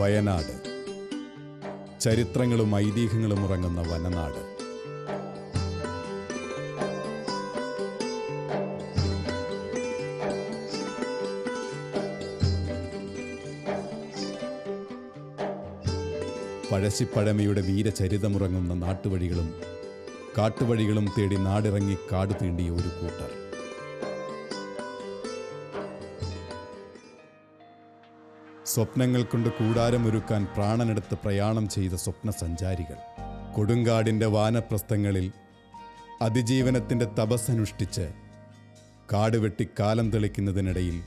വയനാട്, ചരിത്രങ്ങളും ഐതിഹ്യങ്ങളും ഉറങ്ങുന്ന വനനാട്. പഴശ്ശിപ്പഴമയുടെ വീരചരിതമുറങ്ങുന്ന നാട്ടുവഴികളും കാട്ടുവഴികളും തേടി നാടിറങ്ങി കാട് തീണ്ടിയ ഒരു കൂട്ടർ. സ്വപ്നങ്ങൾ കൊണ്ട് കൂടാരമൊരുക്കാൻ പ്രാണനെടുത്ത് പ്രയാണം ചെയ്ത സ്വപ്ന സഞ്ചാരികൾ. കൊടുങ്കാടിൻ്റെ വാനപ്രസ്ഥങ്ങളിൽ അതിജീവനത്തിൻ്റെ തപസ്സനുഷ്ഠിച്ച് കാട് വെട്ടി കാലം തെളിക്കുന്നതിനിടയിൽ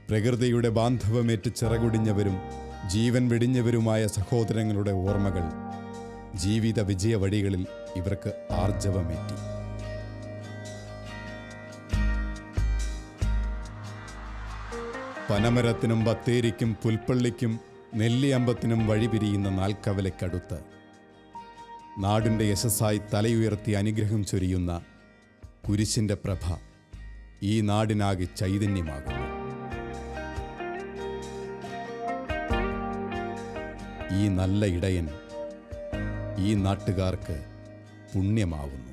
പ്രകൃതിയുടെ ബാന്ധവമേറ്റ് ചിറകുടിഞ്ഞവരും ജീവൻ വെടിഞ്ഞവരുമായ സഹോദരങ്ങളുടെ ഓർമ്മകൾ ജീവിത വിജയ വഴികളിൽ ഇവർക്ക് ആർജവമേറ്റി. പനമരത്തിനും ബത്തേരിക്കും പുൽപ്പള്ളിക്കും നെല്ലിയമ്പത്തിനും വഴിപിരിയുന്ന നാൽക്കവലയ്ക്കടുത്ത് നാടിൻ്റെ യശസ്സായി തലയുയർത്തി അനുഗ്രഹം ചൊരിയുന്ന കുരിശിൻ്റെ പ്രഭ ഈ നാടിനാകെ ചൈതന്യമാകുന്നു. ഈ നല്ല ഇടയൻ ഈ നാട്ടുകാർക്ക് പുണ്യമാവുന്നു.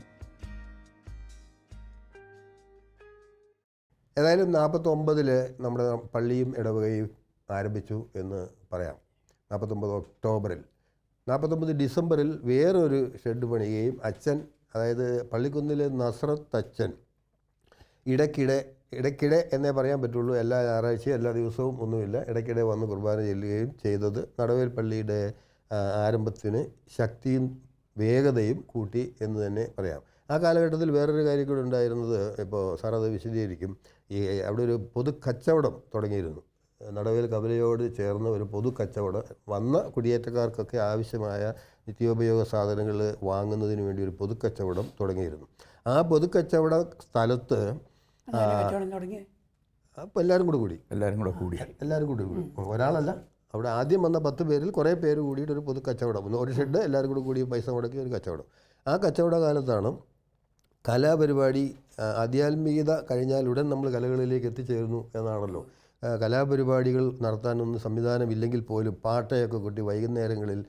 ഏതായാലും 49 നമ്മുടെ പള്ളിയും ഇടവകയും ആരംഭിച്ചു എന്ന് പറയാം. 49 ഒക്ടോബറിൽ. 49 ഡിസംബറിൽ വേറൊരു ഷെഡ് പണിയുകയും അച്ഛൻ, അതായത് പള്ളിക്കുന്നിലെ നസ്രത്ത് അച്ഛൻ ഇടയ്ക്കിടെ എന്നേ പറയാൻ പറ്റുള്ളൂ, എല്ലാ ഞായറാഴ്ചയും എല്ലാ ദിവസവും ഒന്നുമില്ല, ഇടയ്ക്കിടെ വന്ന് കുർബാന ചെല്ലുകയും ചെയ്തത് നടവേൽ പള്ളിയുടെ ആരംഭത്തിന് ശക്തിയും വേഗതയും കൂട്ടി എന്ന് തന്നെ പറയാം. ആ കാലഘട്ടത്തിൽ വേറൊരു കാര്യം കൂടെ ഉണ്ടായിരുന്നത്, ഇപ്പോൾ സാർ അത് വിശദീകരിക്കും, അവിടെ ഒരു പൊതു കച്ചവടം തുടങ്ങിയിരുന്നു. നടവേൽ കവലയോട് ചേർന്ന് ഒരു പൊതു കച്ചവടം, വന്ന കുടിയേറ്റക്കാർക്കൊക്കെ ആവശ്യമായ നിത്യോപയോഗ സാധനങ്ങൾ വാങ്ങുന്നതിന് വേണ്ടി ഒരു പൊതു കച്ചവടം തുടങ്ങിയിരുന്നു. ആ പൊതു കച്ചവട സ്ഥലത്ത് അപ്പോൾ എല്ലാവരും കൂടി ഒരാളല്ല, അവിടെ ആദ്യം വന്ന 10 പേരിൽ കുറേ പേര് കൂടിയിട്ട് ഒരു പൊതു കച്ചവടം, ഒരു ഷെഡ് എല്ലാവരും കൂടി പൈസ മുടക്കി ഒരു കച്ചവടം. ആ കച്ചവട കാലത്താണ് കലാപരിപാടി, ആധ്യാത്മികത കഴിഞ്ഞാൽ ഉടൻ നമ്മൾ കലകളിലേക്ക് എത്തിച്ചേരുന്നു എന്നാണല്ലോ. കലാപരിപാടികൾ നടത്താനൊന്നും സംവിധാനമില്ലെങ്കിൽ പോലും പാട്ടയൊക്കെ കൊട്ടി വൈകുന്നേരങ്ങളിൽ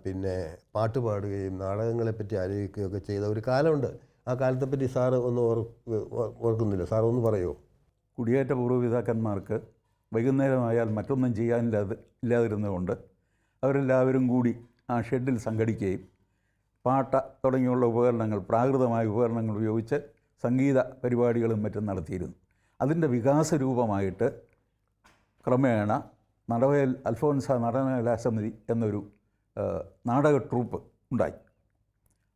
പിന്നെ പാട്ട് പാടുകയും നാടകങ്ങളെപ്പറ്റി ആലോചിക്കുകയൊക്കെ ചെയ്ത ഒരു കാലമുണ്ട്. ആ കാലത്തെപ്പറ്റി സാറ് ഒന്ന് ഓർക്കുന്നില്ല? സാർ ഒന്ന് പറയുമോ? കുടിയേറ്റ പൂർവ്വപിതാക്കന്മാർക്ക് വൈകുന്നേരമായാൽ മറ്റൊന്നും ഇല്ലാതിരുന്നതുകൊണ്ട് അവരെല്ലാവരും കൂടി ആ ഷെഡിൽ സംഘടിക്കുകയും പാട്ട തുടങ്ങിയുള്ള ഉപകരണങ്ങൾ, പ്രാകൃതമായ ഉപകരണങ്ങൾ ഉപയോഗിച്ച് സംഗീത പരിപാടികളും മറ്റും നടത്തിയിരുന്നു. അതിൻ്റെ വികാസ രൂപമായിട്ട് ക്രമേണ നടവേൽ അൽഫോൻസ നടനകലാസമിതി എന്നൊരു നാടക ട്രൂപ്പ് ഉണ്ടായി.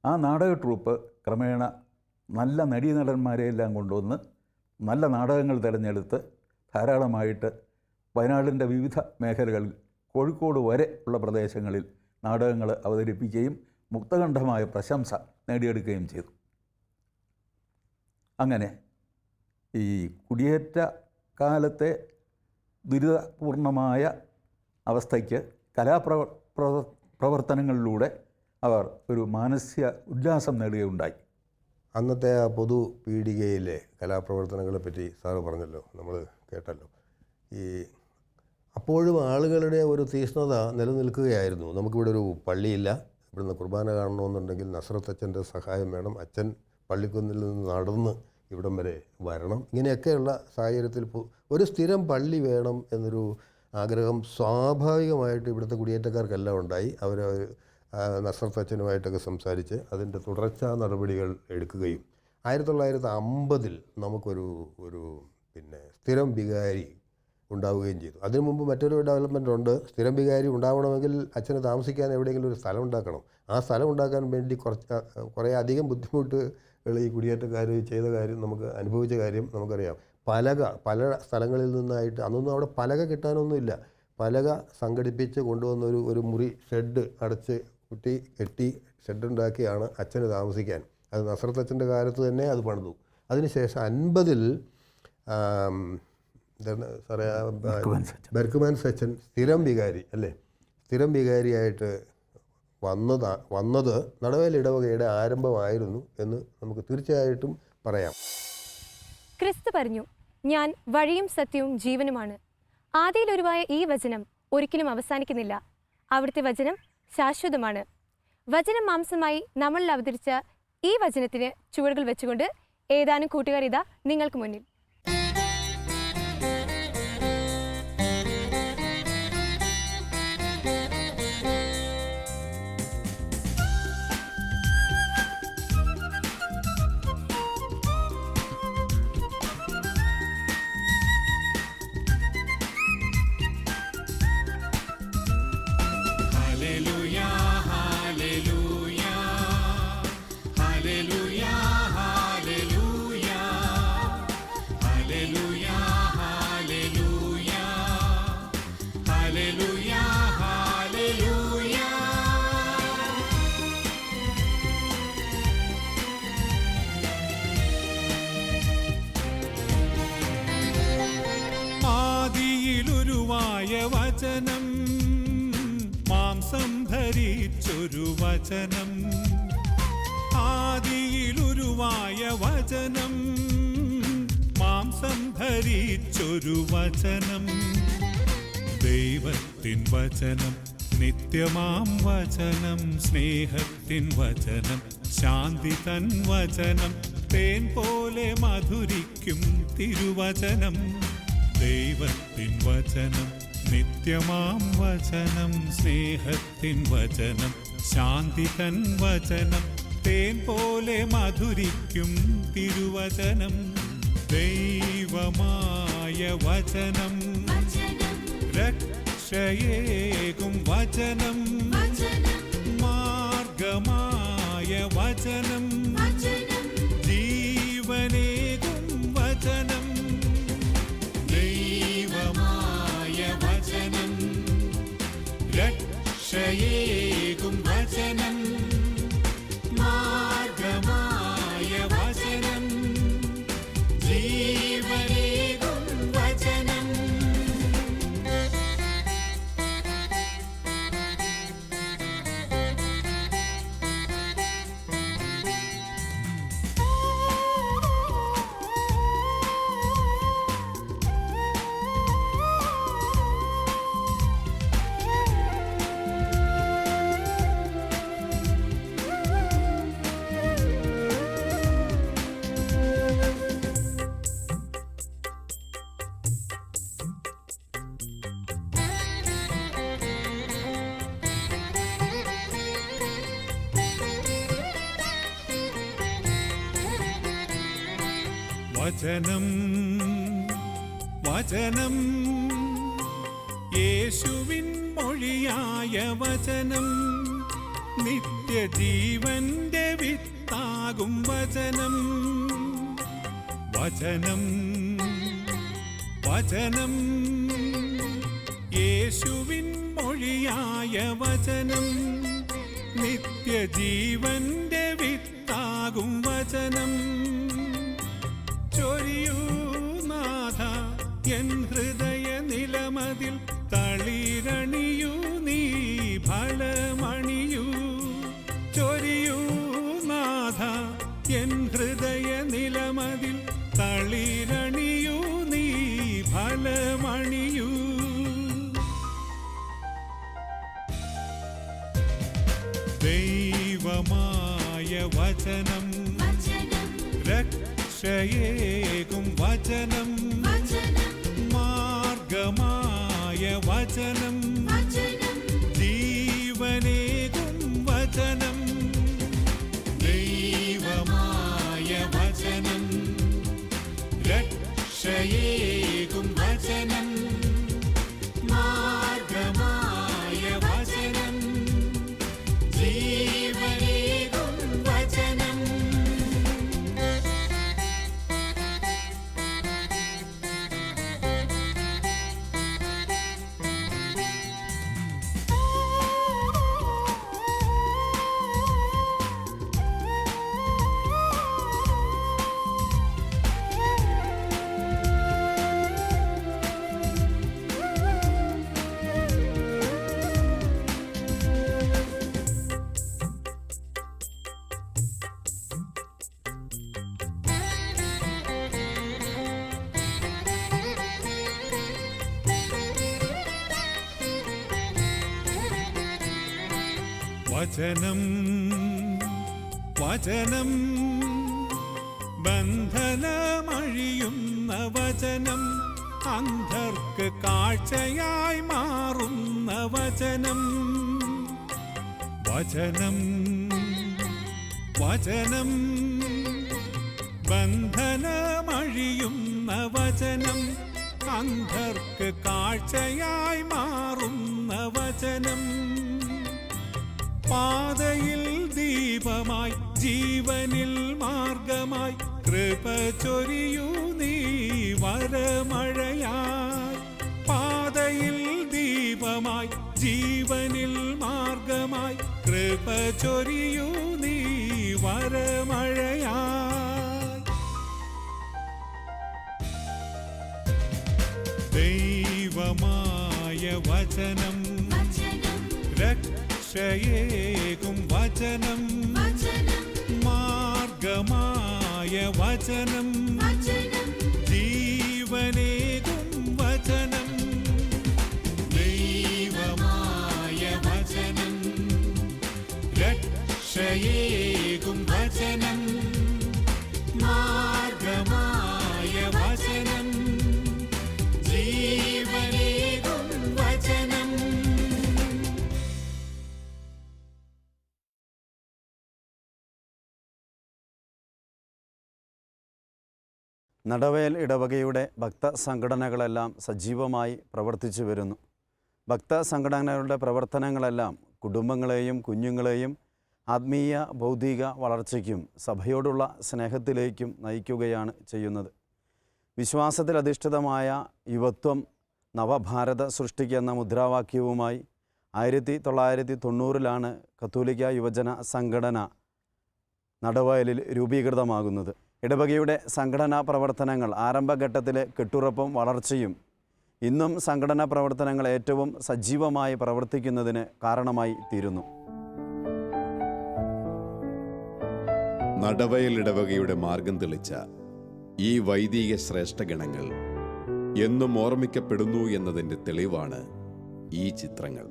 ആ നാടക ട്രൂപ്പ് ക്രമേണ നല്ല നടീനടന്മാരെയെല്ലാം കൊണ്ടുവന്ന് നല്ല നാടകങ്ങൾ തിരഞ്ഞെടുത്ത് ധാരാളമായിട്ട് വയനാടിൻ്റെ വിവിധ മേഖലകളിൽ, കോഴിക്കോട് വരെ ഉള്ള പ്രദേശങ്ങളിൽ നാടകങ്ങൾ അവതരിപ്പിക്കുകയും മുക്തകണ്ഠമായ പ്രശംസ നേടിയെടുക്കുകയും ചെയ്തു. അങ്ങനെ ഈ കുടിയേറ്റ കാലത്തെ ദുരിതപൂർണമായ അവസ്ഥയ്ക്ക് പ്രവർത്തനങ്ങളിലൂടെ അവർ ഒരു മാനസിക ഉല്ലാസം നേടുകയുണ്ടായി. അന്നത്തെ ആ പൊതു പീടികയിലെ കലാപ്രവർത്തനങ്ങളെ പറ്റി സാറ് പറഞ്ഞല്ലോ, നമ്മൾ കേട്ടല്ലോ. അപ്പോഴും ആളുകളുടെ ഒരു തീഷ്ണത നിലനിൽക്കുകയായിരുന്നു. നമുക്കിവിടെ ഒരു പള്ളിയില്ല, ഇവിടുന്ന് കുർബാന കാണണമെന്നുണ്ടെങ്കിൽ നസ്രത്ത് അച്ഛൻ്റെ സഹായം വേണം, അച്ഛൻ പള്ളിക്കുന്നിൽ നിന്ന് നടന്ന് ഇവിടം വരെ വരണം. ഇങ്ങനെയൊക്കെയുള്ള സാഹചര്യത്തിൽ ഒരു സ്ഥിരം പള്ളി വേണം എന്നൊരു ആഗ്രഹം സ്വാഭാവികമായിട്ട് ഇവിടുത്തെ കുടിയേറ്റക്കാർക്കെല്ലാം ഉണ്ടായി. അവർ നസ്രത്ത് അച്ഛനുമായിട്ടൊക്കെ സംസാരിച്ച് അതിൻ്റെ തുടർച്ചാ നടപടികൾ എടുക്കുകയും 1950 നമുക്കൊരു പിന്നെ സ്ഥിരം വികാരി ഉണ്ടാവുകയും ചെയ്തു. അതിനു മുമ്പ് മറ്റൊരു ഡെവലപ്മെൻ്റ് ഉണ്ട്. സ്ഥിരം വികാരി ഉണ്ടാവണമെങ്കിൽ അച്ഛന് താമസിക്കാൻ എവിടെയെങ്കിലും ഒരു സ്ഥലം ഉണ്ടാക്കണം. ആ സ്ഥലം ഉണ്ടാക്കാൻ വേണ്ടി കുറേ അധികം ബുദ്ധിമുട്ടുകൾ ഈ കുടിയേറ്റക്കാർ ചെയ്ത കാര്യം, നമുക്ക് അനുഭവിച്ച കാര്യം നമുക്കറിയാം. പല സ്ഥലങ്ങളിൽ നിന്നായിട്ട്, അന്നൊന്നും അവിടെ പലക കിട്ടാനൊന്നുമില്ല, പലക സംഘടിപ്പിച്ച് കൊണ്ടുവന്ന ഒരു മുറി ഷെഡ് അടച്ച് കെട്ടി ഷെഡുണ്ടാക്കിയാണ് അച്ഛന് താമസിക്കാൻ. അത് നസ്രത്ത് അച്ഛൻ്റെ കാലത്ത് തന്നെ അത് പണിതു. അതിനുശേഷം 50 എന്താണ് സാറേ, ബെർക്കുമാൻ സച്ചൻ സ്ഥിരം വികാരി അല്ലേ, സ്ഥിരം വികാരിയായിട്ട് വന്നത് നടവേൽ ഇടവകയുടെ ആരംഭമായിരുന്നു എന്ന് നമുക്ക് തീർച്ചയായിട്ടും പറയാം. ക്രിസ്തു പറഞ്ഞു, ഞാൻ വഴിയും സത്യവും ജീവനുമാണ്. ആദിയിലൊരുവായ ഈ വചനം ഒരിക്കലും അവസാനിക്കുന്നില്ല. അവിടുത്തെ വചനം ശാശ്വതമാണ്. വചനം മാംസമായി നമ്മളിൽ അവതരിച്ച ഈ വചനത്തിന് ചുവടുകൾ വെച്ചുകൊണ്ട് ഏതാനും കൂട്ടുകാർ ഇതാ നിങ്ങൾക്ക് മുന്നിൽ. വചനം മാംസം ധരിച്ചൊരു വചനം, ആദിയിലുരുവായ വചനം മാംസം ധരിച്ചൊരു വചനം, ദൈവത്തിൻ വചനം നിത്യമാം വചനം, സ്നേഹത്തിൻ വചനം ശാന്തി തൻ വചനം, തേൻ പോലെ മധുരിക്കും തിരുവചനം, ദൈവത്തിൻ വചനം നിത്യമാം വചനം, സ്നേഹത്തിൻ വചനം ശാന്തി തൻ വചനം, തേൻ പോലെ മധുരിക്കും തിരുവചനം, ദൈവമായ വചനം രക്ഷയേകും വചനം, മാർഗമായ വചനം ജീവനേകും വചനം, ദൈവമായ വചനം രക്ഷയേകും വചനം, മാർഗമായ വചനം ജീവനേകും വചനം. വചനം വചനം യേശുവിൻ മൊഴിയായ വചനം, നിത്യജീവന്റെ വിത്താകും വചനം, വചനം വചനം യേശുവിൻ മൊഴിയായ വചനം, നിത്യജീവന്റെ വിത്താകും വചനം, ചൊരിയൂ നാഥ എൻ ഹൃദയ നിലമതിൽ, തളിരണിയൂ നീ ഫലമണിയൂ, ചൊരിയൂ നാഥ എൻ ഹൃദയ നിലമതിൽ, തളിരണിയൂ നീ ഫലമണിയൂ. ദൈവമായ വചനം രക്ഷയേകും വചനം, മാർഗമായ വചനം ജീവനേകും വചനം, ദൈവമായ വചനം രക്ഷയേകും വചനം, മാർഗമായ വചനം ജീവനേകും വചനം. വചനം വചനം ബന്ധനമഴിയുന്ന വചനം അന്ധർക്ക് കാഴ്ചയായി മാറുന്ന വചനം വചനം വചനം ബന്ധനമഴിയുന്ന വചനം അന്ധർക്ക് കാഴ്ചയായി മാറുന്ന വചനം പാതയിൽ ദീപമായി ജീവനിൽ മാർഗമായി കൃപ ചൊരിയൂ നീ വരമഴയായി പാതയിൽ ദീപമായി ജീവനിൽ മാർഗമായി കൃപ ചൊരിയൂ നീ വരമഴയായി ദൈവമായ വചനം രക്ഷയേകും വചനം മാർഗമായ വചനം ജീവനേകും വചനം ദൈവമായ വചനം രക്ഷയേകും വചനം മാർഗമായ വചനം ജീവനേകും വചനം. നടവയൽ ഇടവകയുടെ ഭക്തസംഘടനകളെല്ലാം സജീവമായി പ്രവർത്തിച്ചു വരുന്നു. ഭക്തസംഘടനകളുടെ പ്രവർത്തനങ്ങളെല്ലാം കുടുംബങ്ങളെയും കുഞ്ഞുങ്ങളെയും ആത്മീയ ഭൗതിക വളർച്ചയ്ക്കും സഭയോടുള്ള സ്നേഹത്തിലേക്കും നയിക്കുകയാണ് ചെയ്യുന്നത്. വിശ്വാസത്തിൽ അധിഷ്ഠിതമായ യുവത്വം നവഭാരത സൃഷ്ടിക്ക് എന്ന മുദ്രാവാക്യവുമായി 1990 കത്തോലിക്ക യുവജന സംഘടന നടവയലിൽ രൂപീകൃതമാകുന്നത്. ഇടവകയുടെ സംഘടനാ പ്രവർത്തനങ്ങൾ ആരംഭഘട്ടത്തിലെ കെട്ടുറപ്പും വളർച്ചയും ഇന്നും സംഘടനാ പ്രവർത്തനങ്ങൾ ഏറ്റവും സജീവമായി പ്രവർത്തിക്കുന്നതിന് കാരണമായി തീരുന്നു. നടവയൽ ഇടവകയുടെ മാർഗം തെളിച്ച ഈ വൈദിക ശ്രേഷ്ഠഗണങ്ങൾ എന്നും ഓർമ്മിക്കപ്പെടുന്നു എന്നതിൻ്റെ തെളിവാണ് ഈ ചിത്രങ്ങൾ.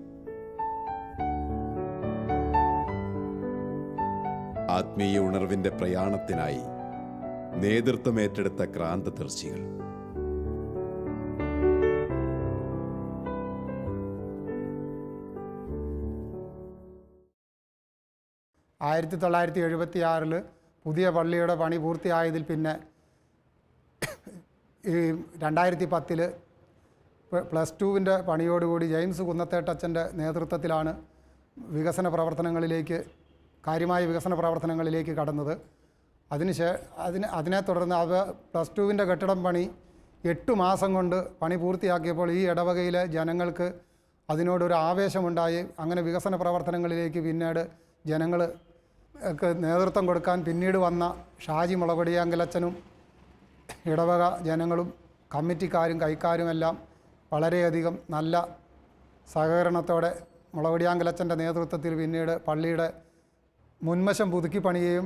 ആത്മീയ ഉണർവിൻ്റെ പ്രയാണത്തിനായി നേതൃത്വമേറ്റെടുത്ത ക്രാന്തദർശികൾ. ആയിരത്തി 1976 പുതിയ പള്ളിയുടെ പണി പൂർത്തിയായതിൽ പിന്നെ ഈ 2010 +2 പണിയോടുകൂടി ജെയിംസ് കുന്നത്തേട്ടച്ചൻ്റെ നേതൃത്വത്തിലാണ് കാര്യമായ വികസന പ്രവർത്തനങ്ങളിലേക്ക് കടന്നത്. അതിനെ തുടർന്ന് +2 കെട്ടിടം പണി 8 മാസം കൊണ്ട് പണി പൂർത്തിയാക്കിയപ്പോൾ ഈ ഇടവകയിലെ ജനങ്ങൾക്ക് അതിനോടൊരു ആവേശമുണ്ടായി. അങ്ങനെ വികസന പ്രവർത്തനങ്ങളിലേക്ക് പിന്നീട് ജനങ്ങൾക്ക് നേതൃത്വം കൊടുക്കാൻ പിന്നീട് വന്ന ഷാജി മുളകൊടിയാങ്കലച്ചനും ഇടവക ജനങ്ങളും കമ്മിറ്റിക്കാരും കൈക്കാരുമെല്ലാം വളരെയധികം നല്ല സഹകരണത്തോടെ മുളകൊടിയാങ്കലച്ചൻ്റെ നേതൃത്വത്തിൽ പിന്നീട് പള്ളിയുടെ മുൻവശം പുതുക്കി പണിയുകയും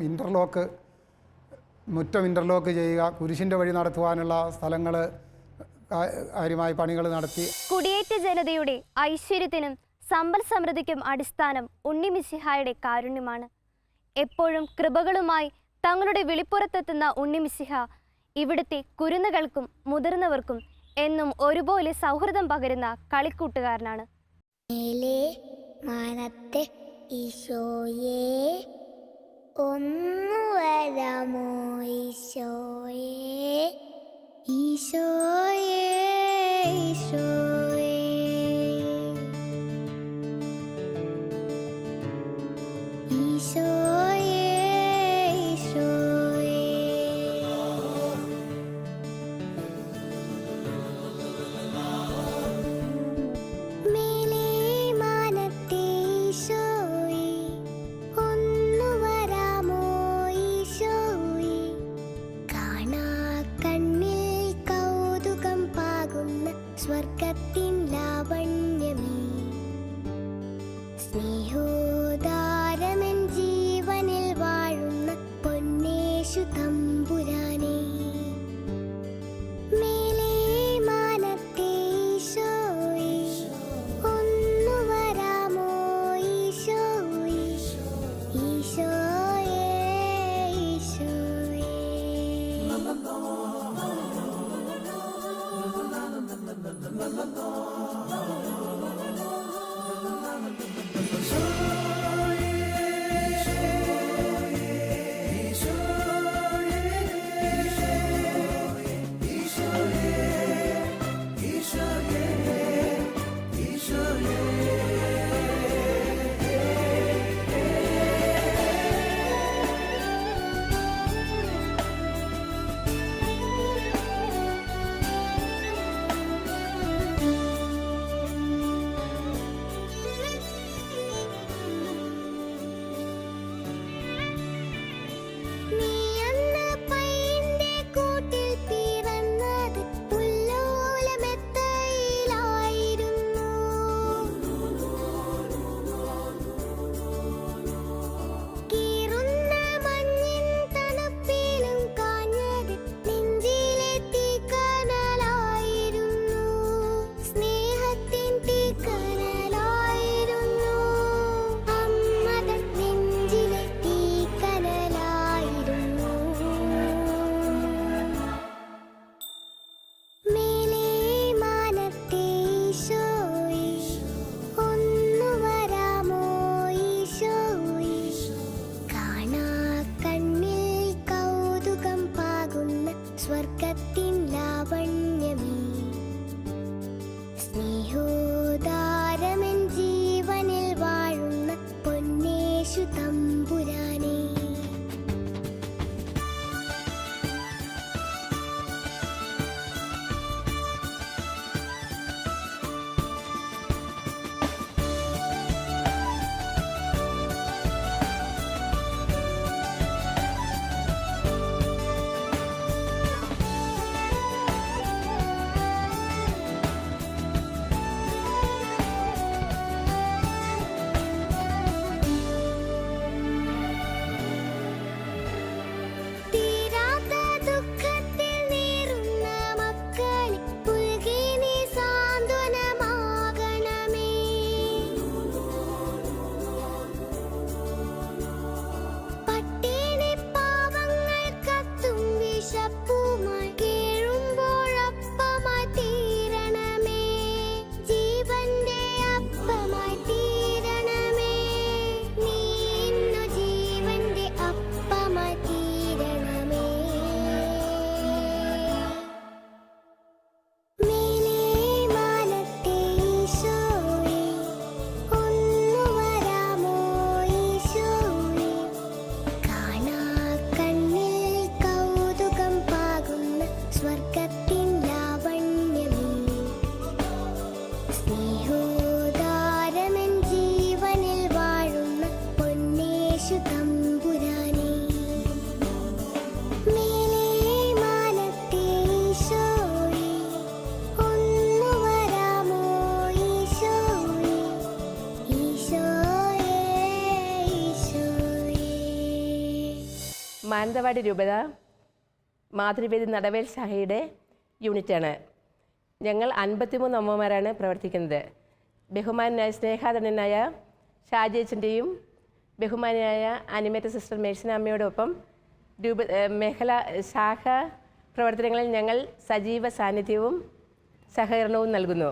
മുറ്റം ഇൻ്റർലോക്ക് ചെയ്യുക, കുരിശിൻ്റെ വഴി നടത്തുവാനുള്ള സ്ഥലങ്ങൾ കാര്യമായി പണികൾ നടത്തി. കുടിയേറ്റ ജനതയുടെ ഐശ്വര്യത്തിനും സമ്പൽ സമൃദ്ധിക്കും അടിസ്ഥാനം ഉണ്ണിമിശിഹായുടെ കാരുണ്യമാണ്. എപ്പോഴും കൃപകളുമായി തങ്ങളുടെ വിളിപ്പുറത്തെത്തുന്ന ഉണ്ണിമിശിഹ ഇവിടുത്തെ കുരുന്നുകൾക്കും മുതിർന്നവർക്കും എന്നും ഒരുപോലെ സൗഹൃദം പകരുന്ന കളിക്കൂട്ടുകാരനാണ്. മാനത്തെ ഈശോയേ ഒന്നു വരാമോ ഈശോയേ ഈശോയേ ഈശോയേ ഈശോയേ ഈശോയേ മേലേ മാനത്തെ ഈശോയേ ഒന്നു വരാമോ ഈശോയേ കാണാ കണ്ണിൽ കൗതുകം പാകുന്ന സ്വർഗത്തിൽ മാനന്തവാടി രൂപത മാതൃവേദി നടവേൽ ശാഖയുടെ യൂണിറ്റാണ്. ഞങ്ങൾ 53 അമ്മമാരാണ് പ്രവർത്തിക്കുന്നത്. ബഹുമാനായ സ്നേഹാധനനായ ഷാജേച്ചൻ്റെയും ബഹുമാനായ അനിമേറ്റ സിസ്റ്റർ മേഴ്സിന അമ്മയോടൊപ്പം മേഖല ശാഖ പ്രവർത്തനങ്ങളിൽ ഞങ്ങൾ സജീവ സാന്നിധ്യവും സഹകരണവും നൽകുന്നു.